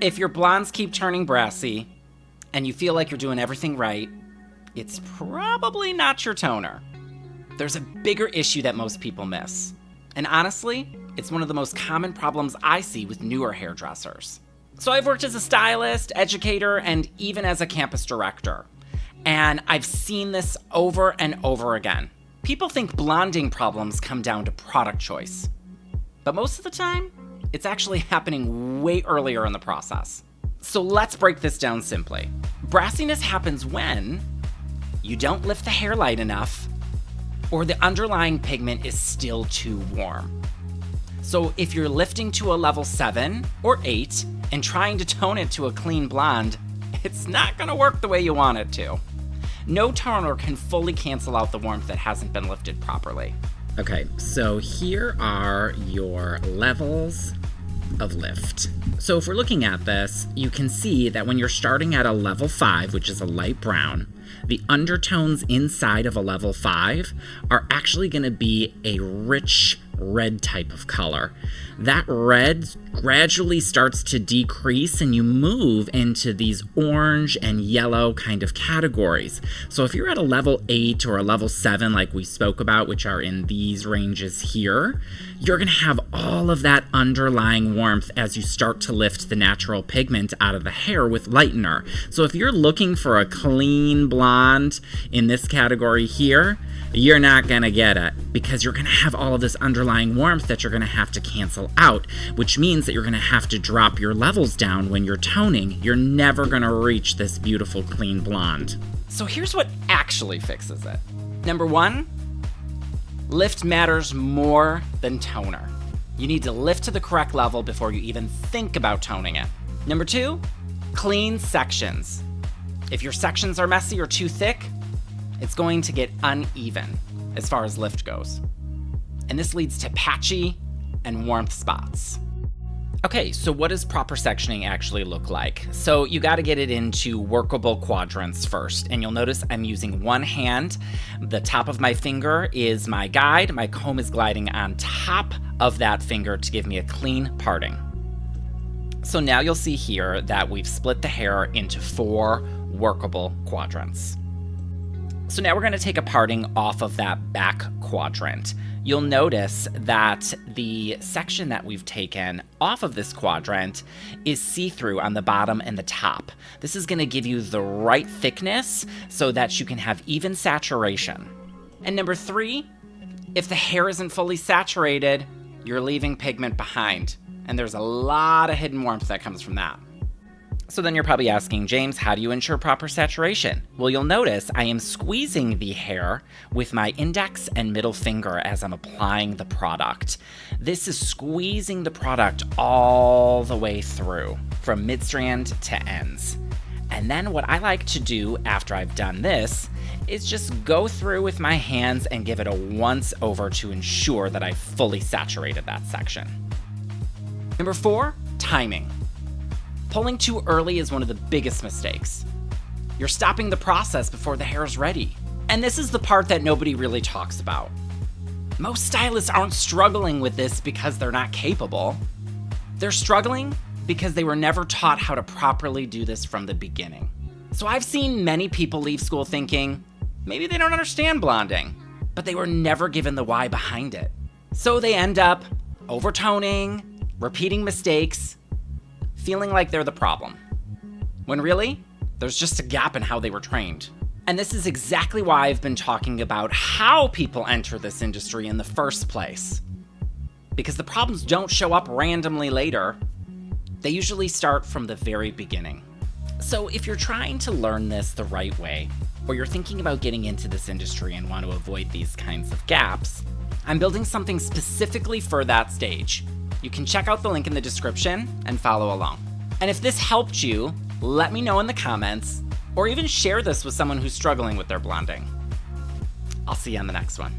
If your blondes keep turning brassy, and you feel like you're doing everything right, it's probably not your toner. There's a bigger issue that most people miss. And honestly, it's one of the most common problems I see with newer hairdressers. So I've worked as a stylist, educator, and even as a campus director. And I've seen this over and over again. People think blonding problems come down to product choice. But most of the time, it's actually happening way earlier in the process. So let's break this down simply. Brassiness happens when you don't lift the hair light enough, or the underlying pigment is still too warm. So if you're lifting to a level 7 or 8 and trying to tone it to a clean blonde, it's not gonna work the way you want it to. No toner can fully cancel out the warmth that hasn't been lifted properly. Okay, so here are your levels of lift. So if we're looking at this, you can see that when you're starting at a level 5, which is a light brown, the undertones inside of a level 5 are actually going to be a rich red type of color. That red gradually starts to decrease and you move into these orange and yellow kind of categories. So if you're at a level 8 or a level 7 like we spoke about, which are in these ranges here, you're going to have all of that underlying warmth as you start to lift the natural pigment out of the hair with lightener. So if you're looking for a clean blonde in this category here, you're not going to get it because you're going to have all of this underlying warmth that you're going to have to cancel out, which means that you're going to have to drop your levels down when you're toning. You're never going to reach this beautiful clean blonde. So here's what actually fixes it. Number 1, lift matters more than toner. You need to lift to the correct level before you even think about toning it. Number 2, clean sections. If your sections are messy or too thick, it's going to get uneven as far as lift goes. And this leads to patchy and warmth spots. Okay, so what does proper sectioning actually look like? So you got to get it into workable quadrants first. And you'll notice I'm using one hand. The top of my finger is my guide. My comb is gliding on top of that finger to give me a clean parting. So now you'll see here that we've split the hair into 4 workable quadrants. So now we're going to take a parting off of that back quadrant. You'll notice that the section that we've taken off of this quadrant is see-through on the bottom and the top. This is going to give you the right thickness so that you can have even saturation. And number 3, if the hair isn't fully saturated, you're leaving pigment behind. And there's a lot of hidden warmth that comes from that. So then you're probably asking, James, how do you ensure proper saturation? Well, you'll notice I am squeezing the hair with my index and middle finger as I'm applying the product. This is squeezing the product all the way through, from mid-strand to ends. And then what I like to do after I've done this is just go through with my hands and give it a once over to ensure that I've fully saturated that section. Number 4, timing. Pulling too early is one of the biggest mistakes. You're stopping the process before the hair is ready. And this is the part that nobody really talks about. Most stylists aren't struggling with this because they're not capable. They're struggling because they were never taught how to properly do this from the beginning. So I've seen many people leave school thinking, maybe they don't understand blonding, but they were never given the why behind it. So they end up overtoning, repeating mistakes, feeling like they're the problem, when really, there's just a gap in how they were trained. And this is exactly why I've been talking about how people enter this industry in the first place. Because the problems don't show up randomly later. They usually start from the very beginning. So if you're trying to learn this the right way, or you're thinking about getting into this industry and want to avoid these kinds of gaps, I'm building something specifically for that stage. You can check out the link in the description and follow along. And if this helped you, let me know in the comments, or even share this with someone who's struggling with their blonding. I'll see you on the next one.